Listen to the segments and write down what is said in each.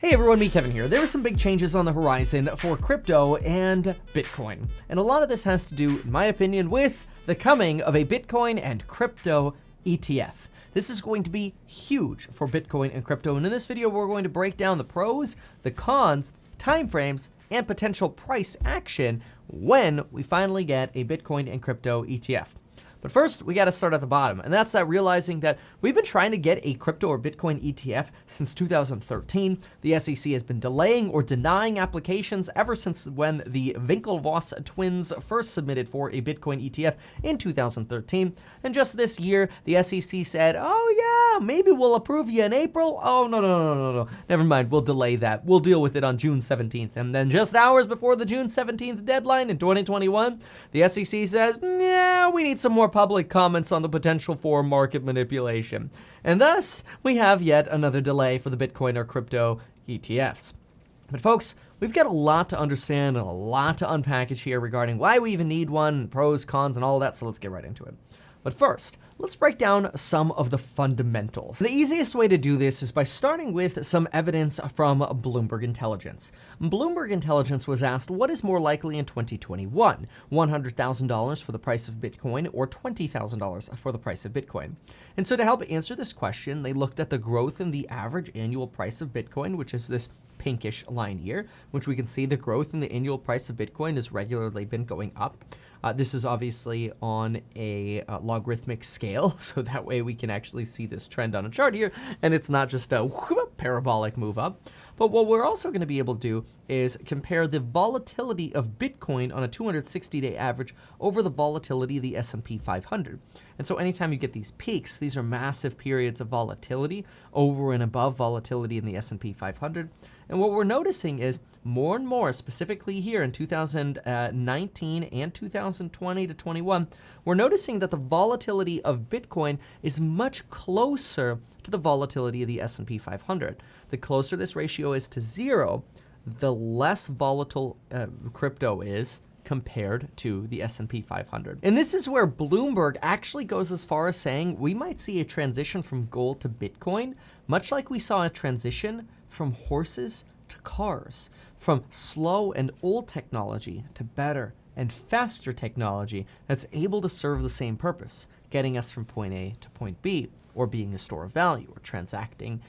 Hey everyone, me Kevin here. There are some big changes on the horizon for crypto and Bitcoin. And a lot of this has to do, in my opinion, with the coming of a Bitcoin and crypto ETF. This is going to be huge for Bitcoin and crypto. And in this video, we're going to break down the pros, the cons, timeframes, and potential price action when we finally get a Bitcoin and crypto ETF. But first, we got to start at the bottom, and that's realizing that we've been trying to get a crypto or Bitcoin ETF since 2013. The SEC has been delaying or denying applications ever since when the Winklevoss twins first submitted for a Bitcoin ETF in 2013. And just this year, the SEC said, oh yeah, maybe we'll approve you in April. Oh, no. Never mind, we'll delay that. We'll deal with it on June 17th. And then just hours before the June 17th deadline in 2021, the SEC says, yeah, we need some more public comments on the potential for market manipulation. And thus, we have yet another delay for the Bitcoin or crypto ETFs. But folks, we've got a lot to understand and a lot to unpackage here regarding why we even need one, pros, cons, and all that, so let's get right into it. But first, let's break down some of the fundamentals. The easiest way to do this is by starting with some evidence from Bloomberg Intelligence. Bloomberg Intelligence was asked what is more likely in 2021, $100,000 for the price of Bitcoin or $20,000 for the price of Bitcoin. And so to help answer this question, they looked at the growth in the average annual price of Bitcoin, which is this pinkish line here, which we can see the growth in the annual price of Bitcoin has regularly been going up. This is obviously on a logarithmic scale, so that way we can actually see this trend on a chart here, and it's not just a parabolic move up. But what we're also going to be able to do is compare the volatility of Bitcoin on a 260-day average over the volatility of the S&P 500. And so anytime you get these peaks, these are massive periods of volatility over and above volatility in the S&P 500. And what we're noticing is more and more, specifically here in 2019 and 2020 to 21, we're noticing that the volatility of Bitcoin is much closer to the volatility of the S&P 500. The closer this ratio is to zero, the less volatile crypto is compared to the S&P 500. And this is where Bloomberg actually goes as far as saying we might see a transition from gold to Bitcoin, much like we saw a transition from horses to cars, from slow and old technology to better and faster technology that's able to serve the same purpose, getting us from point A to point B, or being a store of value, or transacting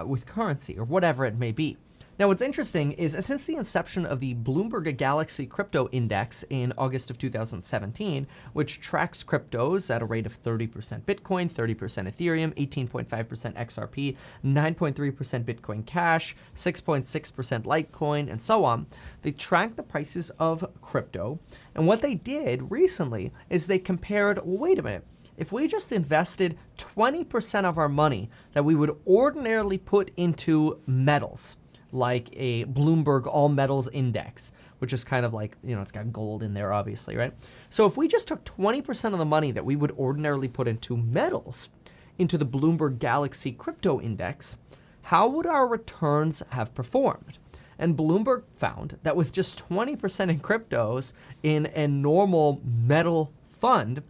with currency, or whatever it may be. Now, what's interesting is since the inception of the Bloomberg Galaxy Crypto Index in August of 2017, which tracks cryptos at a rate of 30% Bitcoin, 30% Ethereum, 18.5% XRP, 9.3% Bitcoin Cash, 6.6% Litecoin, and so on, they track the prices of crypto. And what they did recently is they compared, well, wait a minute, if we just invested 20% of our money that we would ordinarily put into metals, like a Bloomberg All Metals Index, which is kind of like, it's got gold in there, obviously, right? So if we just took 20% of the money that we would ordinarily put into metals into the Bloomberg Galaxy Crypto Index, how would our returns have performed? And Bloomberg found that with just 20% in cryptos in a normal metal fund,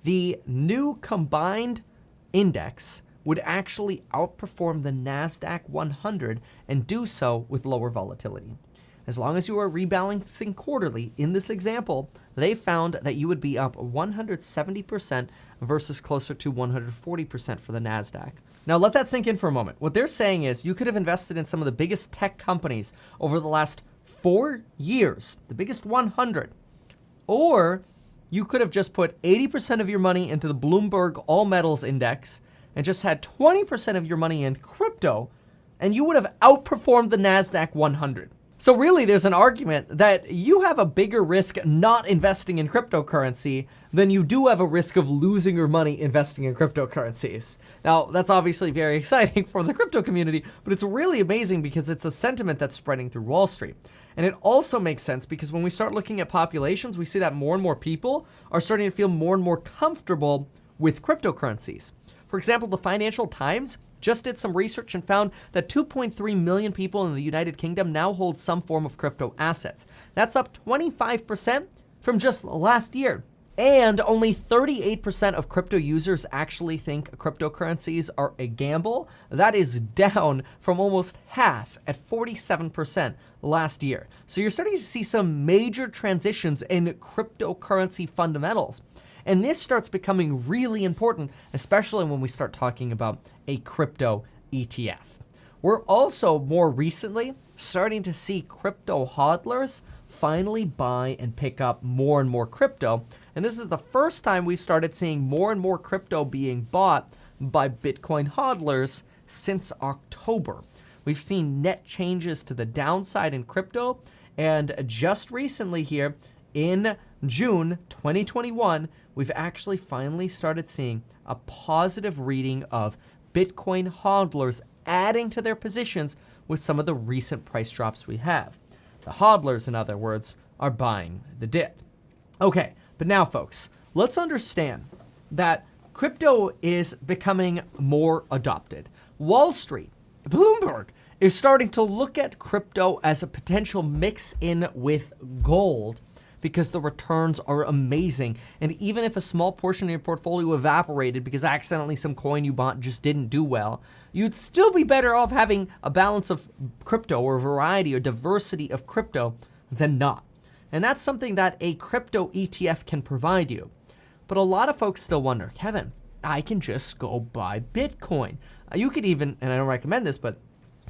the new combined index would actually outperform the NASDAQ 100 and do so with lower volatility. As long as you are rebalancing quarterly, in this example, they found that you would be up 170% versus closer to 140% for the NASDAQ. Now let that sink in for a moment. What they're saying is you could have invested in some of the biggest tech companies over the last 4 years, the biggest 100, or you could have just put 80% of your money into the Bloomberg All Metals Index and just had 20% of your money in crypto, and you would have outperformed the NASDAQ 100. So really, there's an argument that you have a bigger risk not investing in cryptocurrency than you do have a risk of losing your money investing in cryptocurrencies. Now, that's obviously very exciting for the crypto community, but it's really amazing because it's a sentiment that's spreading through Wall Street. And it also makes sense because when we start looking at populations, we see that more and more people are starting to feel more and more comfortable with cryptocurrencies. For example, the Financial Times just did some research and found that 2.3 million people in the United Kingdom now hold some form of crypto assets. That's up 25% from just last year. And only 38% of crypto users actually think cryptocurrencies are a gamble. That is down from almost half at 47% last year. So you're starting to see some major transitions in cryptocurrency fundamentals. And this starts becoming really important, especially when we start talking about a crypto ETF. We're also more recently starting to see crypto hodlers finally buy and pick up more and more crypto. And this is the first time we've started seeing more and more crypto being bought by Bitcoin hodlers since October. We've seen net changes to the downside in crypto. And just recently here in June 2021, we've actually finally started seeing a positive reading of Bitcoin hodlers adding to their positions with some of the recent price drops we have. The hodlers, in other words, are buying the dip. Okay, but now folks, let's understand that crypto is becoming more adopted. Wall Street, Bloomberg, is starting to look at crypto as a potential mix in with gold because the returns are amazing. And even if a small portion of your portfolio evaporated because accidentally some coin you bought just didn't do well, you'd still be better off having a balance of crypto or variety or diversity of crypto than not. And that's something that a crypto ETF can provide you. But a lot of folks still wonder, Kevin, I can just go buy Bitcoin. You could even, and I don't recommend this, but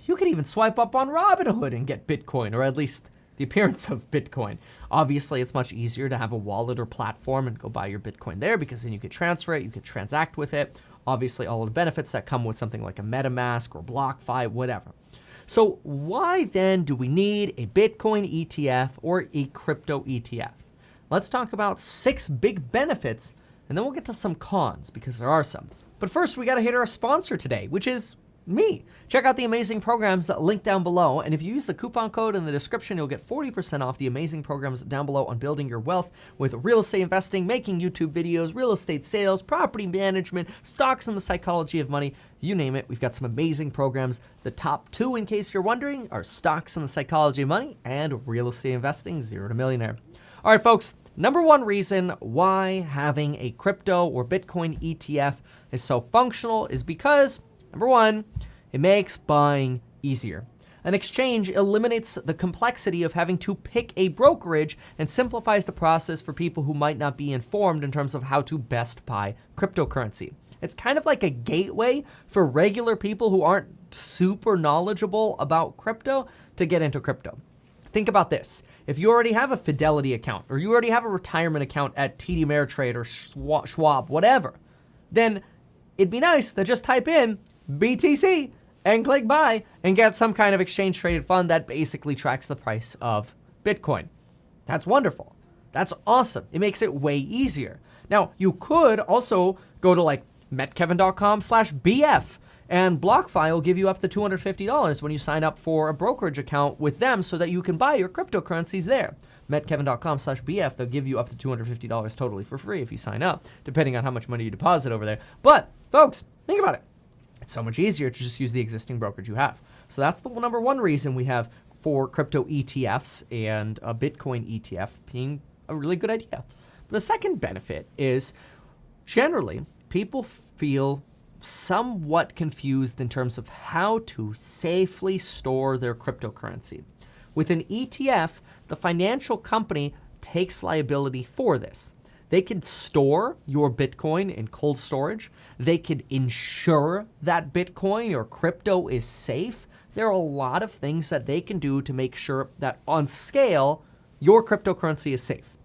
you could even swipe up on Robinhood and get Bitcoin, or at least the appearance of Bitcoin. Obviously, it's much easier to have a wallet or platform and go buy your Bitcoin there because then you could transfer it, you could transact with it. Obviously, all of the benefits that come with something like a MetaMask or BlockFi, whatever. So why then do we need a Bitcoin ETF or a crypto ETF? Let's talk about 6 big benefits, and then we'll get to some cons because there are some. But first, we got to hit our sponsor today, which is me. Check out the amazing programs that link down below, and if you use the coupon code in the description, you'll get 40% off the amazing programs down below on building your wealth with real estate investing, making YouTube videos, real estate sales, property management, stocks, and the psychology of money. You name it, we've got some amazing programs. The top 2, in case you're wondering, are stocks and the psychology of money and real estate investing, 0 to millionaire. All right, folks, number 1 reason why having a crypto or Bitcoin ETF is so functional is because number 1, it makes buying easier. An exchange eliminates the complexity of having to pick a brokerage and simplifies the process for people who might not be informed in terms of how to best buy cryptocurrency. It's kind of like a gateway for regular people who aren't super knowledgeable about crypto to get into crypto. Think about this. If you already have a Fidelity account or you already have a retirement account at TD Ameritrade or Schwab, whatever, then it'd be nice to just type in BTC and click buy and get some kind of exchange traded fund that basically tracks the price of Bitcoin. That's wonderful. That's awesome. It makes it way easier. Now, you could also go to like metkevin.com/BF and BlockFi will give you up to $250 when you sign up for a brokerage account with them so that you can buy your cryptocurrencies there. metkevin.com/BF, they'll give you up to $250 totally for free if you sign up, depending on how much money you deposit over there. But folks, think about it. It's so much easier to just use the existing brokerage you have. So that's the number 1 reason we have for crypto ETFs and a Bitcoin ETF being a really good idea. The second benefit is generally people feel somewhat confused in terms of how to safely store their cryptocurrency. With an ETF, the financial company takes liability for this. They could store your Bitcoin in cold storage. They could ensure that Bitcoin or crypto is safe. There are a lot of things that they can do to make sure that on scale, your cryptocurrency is safe.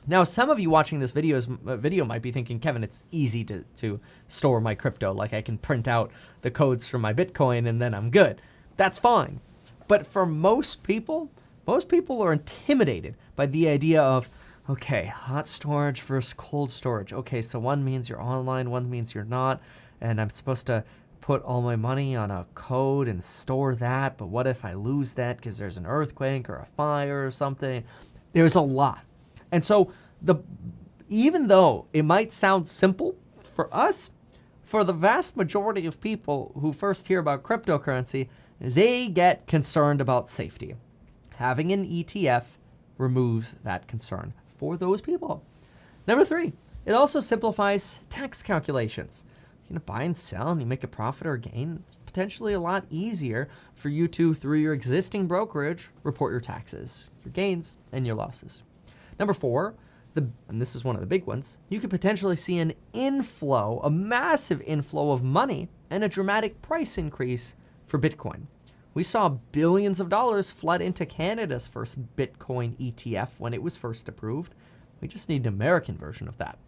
Now, some of you watching this video might be thinking, Kevin, it's easy to store my crypto. Like I can print out the codes for my Bitcoin and then I'm good. That's fine. But for most people are intimidated by the idea of, okay, hot storage versus cold storage. Okay, so one means you're online, one means you're not, and I'm supposed to put all my money on a code and store that, but what if I lose that because there's an earthquake or a fire or something? There's a lot. And so even though it might sound simple for us, for the vast majority of people who first hear about cryptocurrency, they get concerned about safety. Having an ETF removes that concern for those people. Number 3, it also simplifies tax calculations. You know, buy and sell and you make a profit or a gain, it's potentially a lot easier for you to, through your existing brokerage, report your taxes, your gains, and your losses. Number 4, and this is one of the big ones, you could potentially see an inflow, a massive inflow of money and a dramatic price increase for Bitcoin. We saw billions of dollars flood into Canada's first Bitcoin ETF when it was first approved. We just need an American version of that.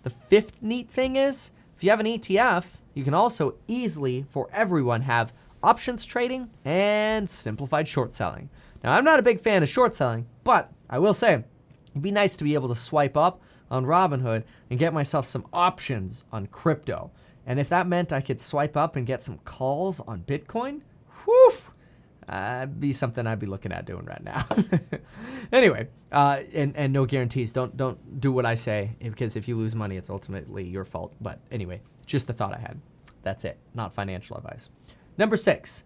The 5th neat thing is, if you have an ETF, you can also easily, for everyone, have options trading and simplified short selling. Now, I'm not a big fan of short selling, but I will say, it'd be nice to be able to swipe up on Robinhood and get myself some options on crypto. And if that meant I could swipe up and get some calls on Bitcoin, whew, that'd be something I'd be looking at doing right now. Anyway, and no guarantees. Don't do what I say, because if you lose money, it's ultimately your fault. But anyway, just the thought I had. That's it, not financial advice. Number 6,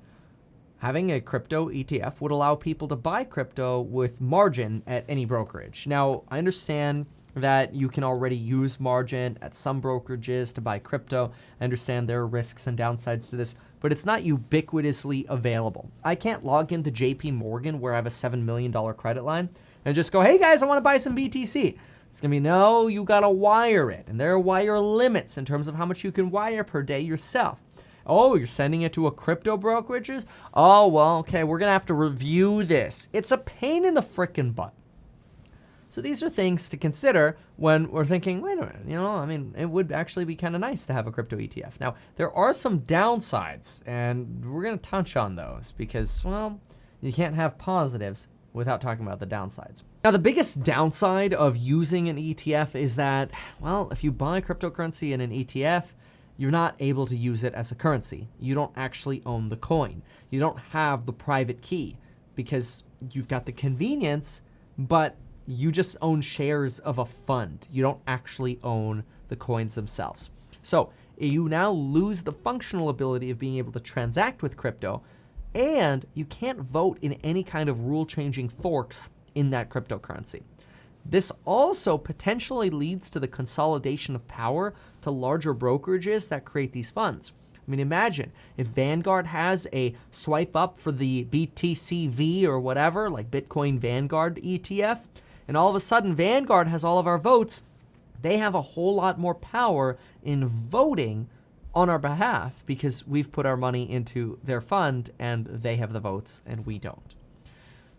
having a crypto ETF would allow people to buy crypto with margin at any brokerage. Now, I understand that you can already use margin at some brokerages to buy crypto. I understand there are risks and downsides to this, but it's not ubiquitously available. I can't log into JP Morgan where I have a $7 million credit line and just go, hey guys, I want to buy some BTC. It's going to be, no, you got to wire it. And there are wire limits in terms of how much you can wire per day yourself. Oh, you're sending it to a crypto brokerages? Oh, well, okay, we're going to have to review this. It's a pain in the frickin' butt. So these are things to consider when we're thinking, wait a minute, you know, I mean, it would actually be kind of nice to have a crypto ETF. Now, there are some downsides, and we're going to touch on those because, well, you can't have positives without talking about the downsides. Now, the biggest downside of using an ETF is that, well, if you buy cryptocurrency in an ETF, you're not able to use it as a currency. You don't actually own the coin. You don't have the private key because you've got the convenience, but you just own shares of a fund. You don't actually own the coins themselves. So you now lose the functional ability of being able to transact with crypto, and you can't vote in any kind of rule-changing forks in that cryptocurrency. This also potentially leads to the consolidation of power to larger brokerages that create these funds. I mean, imagine if Vanguard has a swipe up for the BTCV or whatever, like Bitcoin Vanguard ETF, and all of a sudden Vanguard has all of our votes. They have a whole lot more power in voting on our behalf because we've put our money into their fund and they have the votes and we don't.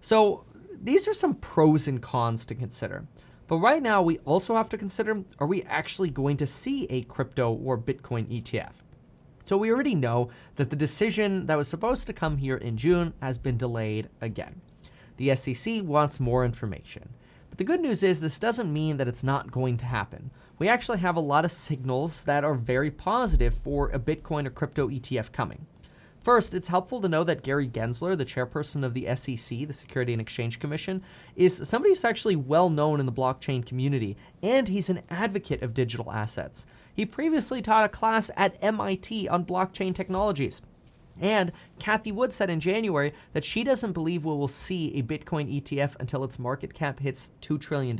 So these are some pros and cons to consider. But right now we also have to consider, are we actually going to see a crypto or Bitcoin ETF? So we already know that the decision that was supposed to come here in June has been delayed again. The SEC wants more information. But the good news is this doesn't mean that it's not going to happen. We actually have a lot of signals that are very positive for a Bitcoin or crypto ETF coming. First, it's helpful to know that Gary Gensler, the chairperson of the SEC, the Security and Exchange Commission, is somebody who's actually well known in the blockchain community, and he's an advocate of digital assets. He previously taught a class at MIT on blockchain technologies. And Cathie Wood said in January that she doesn't believe we will see a Bitcoin ETF until its market cap hits $2 trillion.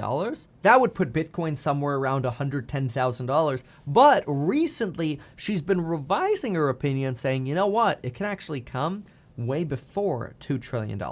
That would put Bitcoin somewhere around $110,000. But recently, she's been revising her opinion, saying, you know what, it can actually come way before $2 trillion.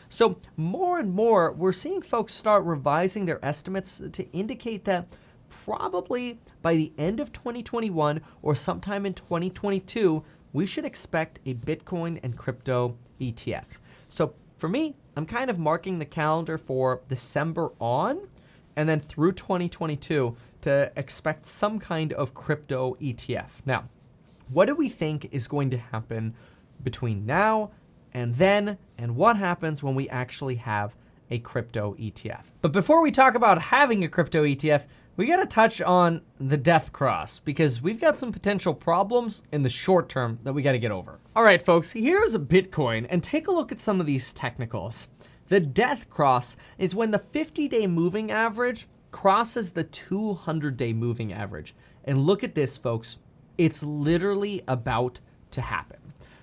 So more and more, we're seeing folks start revising their estimates to indicate that probably by the end of 2021 or sometime in 2022, we should expect a Bitcoin and crypto ETF. So for me, I'm kind of marking the calendar for December on and then through 2022 to expect some kind of crypto ETF. Now, what do we think is going to happen between now and then, and what happens when we actually have a crypto ETF? But before we talk about having a crypto ETF, we got to touch on the death cross because we've got some potential problems in the short term that we got to get over. All right, folks, here's a Bitcoin and take a look at some of these technicals. The death cross is when the 50-day moving average crosses the 200-day moving average. And look at this, folks. It's literally about to happen.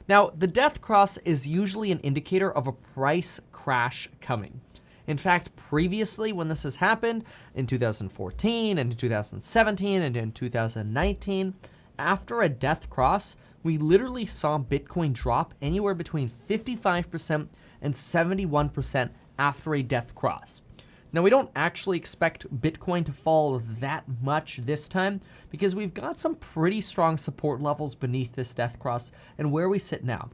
Now, the death cross is usually an indicator of a price crash coming. In fact, previously when this has happened, in 2014 and in 2017 and in 2019, after a death cross, we literally saw Bitcoin drop anywhere between 55% and 71% after a death cross. Now, we don't actually expect Bitcoin to fall that much this time because we've got some pretty strong support levels beneath this death cross and where we sit now.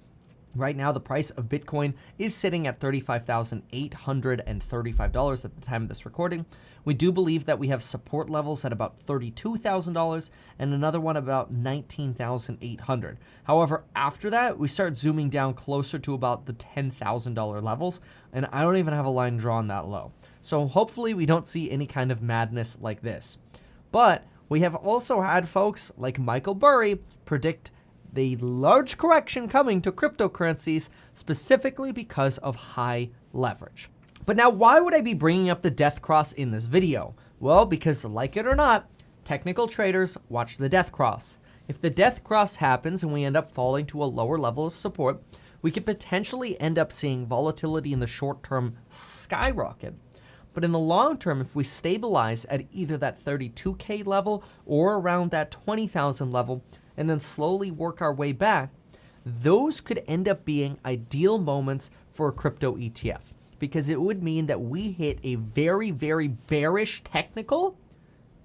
Right now, the price of Bitcoin is sitting at $35,835 at the time of this recording. We do believe that we have support levels at about $32,000 and another one about $19,800. However, after that, we start zooming down closer to about the $10,000 levels, and I don't even have a line drawn that low. So hopefully we don't see any kind of madness like this. But we have also had folks like Michael Burry predict the large correction coming to cryptocurrencies specifically because of high leverage. But now, why would I be bringing up the death cross in this video? Well, because like it or not, technical traders watch the death cross. If the death cross happens and we end up falling to a lower level of support, we could potentially end up seeing volatility in the short term skyrocket. But in the long term, if we stabilize at either that 32K level or around that 20,000 level, and then slowly work our way back, those could end up being ideal moments for a crypto ETF because it would mean that we hit a very, very bearish technical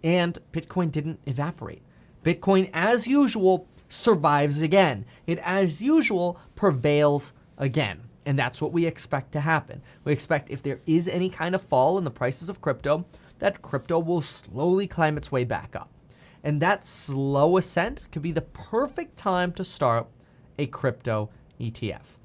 and Bitcoin didn't evaporate. Bitcoin, as usual, survives again. It, as usual, prevails again. And that's what we expect to happen. We expect if there is any kind of fall in the prices of crypto, that crypto will slowly climb its way back up. And that slow ascent could be the perfect time to start a crypto ETF.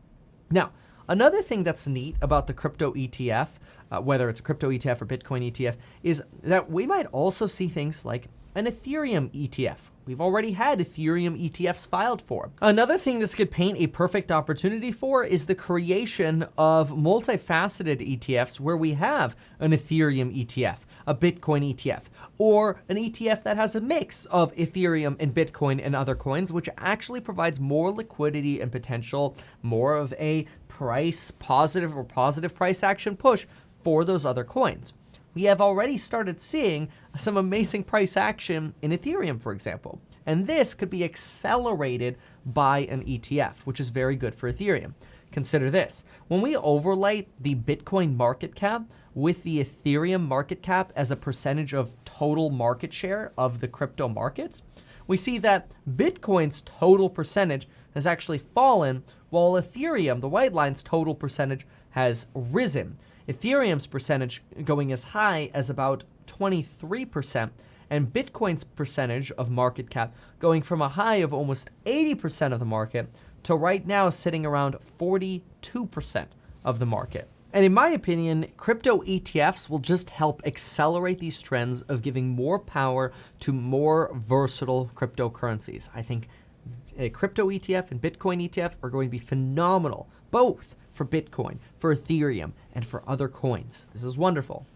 Now, another thing that's neat about the crypto ETF, whether it's a crypto ETF or Bitcoin ETF, is that we might also see things like an Ethereum ETF. We've already had Ethereum ETFs filed for. Another thing this could paint a perfect opportunity for is the creation of multifaceted ETFs where we have an Ethereum ETF, a Bitcoin ETF, or an ETF that has a mix of Ethereum and Bitcoin and other coins, which actually provides more liquidity and potential, more of a price positive or positive price action push for those other coins. We have already started seeing some amazing price action in Ethereum, for example. And this could be accelerated by an ETF, which is very good for Ethereum. Consider this. When we overlay the Bitcoin market cap with the Ethereum market cap as a percentage of total market share of the crypto markets, we see that Bitcoin's total percentage has actually fallen, while Ethereum, the white line's total percentage, has risen. Ethereum's percentage going as high as about 23%, and Bitcoin's percentage of market cap going from a high of almost 80% of the market to right now sitting around 42% of the market. And in my opinion, crypto ETFs will just help accelerate these trends of giving more power to more versatile cryptocurrencies. I think a crypto ETF and Bitcoin ETF are going to be phenomenal, both for Bitcoin, for Ethereum, and for other coins. This is wonderful.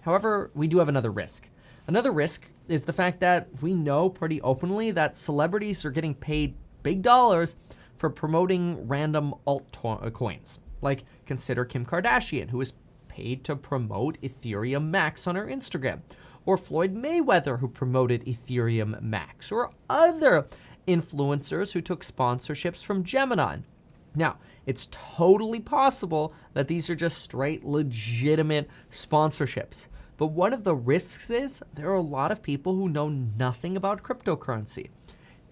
However, we do have another risk. Another risk is the fact that we know pretty openly that celebrities are getting paid big dollars for promoting random altcoins. Like, consider Kim Kardashian, who is paid to promote Ethereum Max on her Instagram, or Floyd Mayweather, who promoted Ethereum Max, or other influencers who took sponsorships from Gemini. Now, it's totally possible that these are just straight legitimate sponsorships. But one of the risks is there are a lot of people who know nothing about cryptocurrency.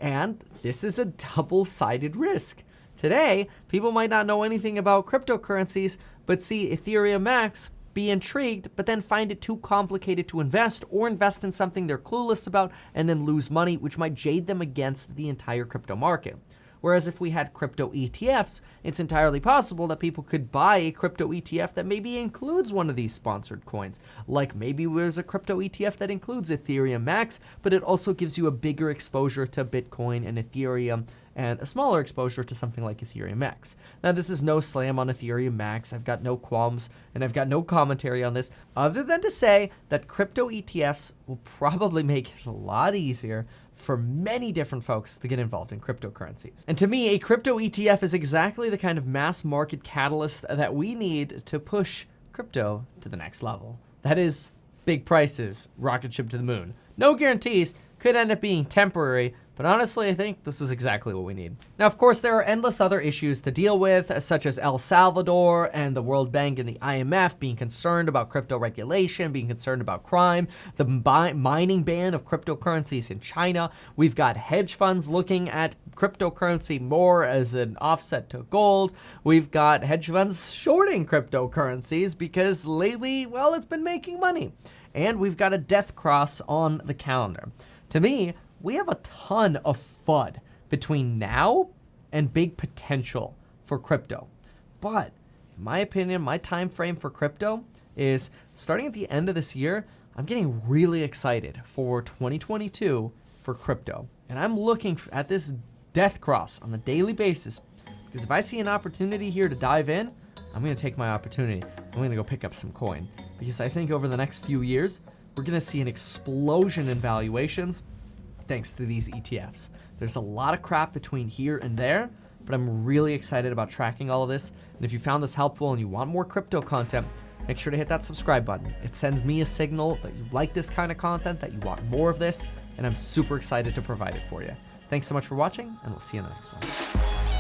And this is a double-sided risk. Today, people might not know anything about cryptocurrencies, but see Ethereum Max, be intrigued, but then find it too complicated to invest or invest in something they're clueless about and then lose money, which might jade them against the entire crypto market. Whereas if we had crypto ETFs, it's entirely possible that people could buy a crypto ETF that maybe includes one of these sponsored coins. Like maybe there's a crypto ETF that includes Ethereum Max, but it also gives you a bigger exposure to Bitcoin and Ethereum and a smaller exposure to something like Ethereum Max. Now, this is no slam on Ethereum Max. I've got no qualms and I've got no commentary on this other than to say that crypto ETFs will probably make it a lot easier for many different folks to get involved in cryptocurrencies. And to me, a crypto ETF is exactly the kind of mass market catalyst that we need to push crypto to the next level. That is, big prices, rocket ship to the moon. No guarantees, could end up being temporary, but honestly, I think this is exactly what we need. Now, of course, there are endless other issues to deal with, such as El Salvador and the World Bank and the IMF being concerned about crypto regulation, being concerned about crime, the mining ban of cryptocurrencies in China. We've got hedge funds looking at cryptocurrency more as an offset to gold. We've got hedge funds shorting cryptocurrencies because lately, well, it's been making money. And we've got a death cross on the calendar. To me, we have a ton of FUD between now and big potential for crypto. But in my opinion, my time frame for crypto is starting at the end of this year. I'm getting really excited for 2022 for crypto. And I'm looking at this death cross on a daily basis, because if I see an opportunity here to dive in, I'm going to take my opportunity. I'm going to go pick up some coin, because I think over the next few years, we're going to see an explosion in valuations thanks to these ETFs. There's a lot of crap between here and there, but I'm really excited about tracking all of this. And if you found this helpful and you want more crypto content, make sure to hit that subscribe button. It sends me a signal that you like this kind of content, that you want more of this, and I'm super excited to provide it for you. Thanks so much for watching, and we'll see you in the next one.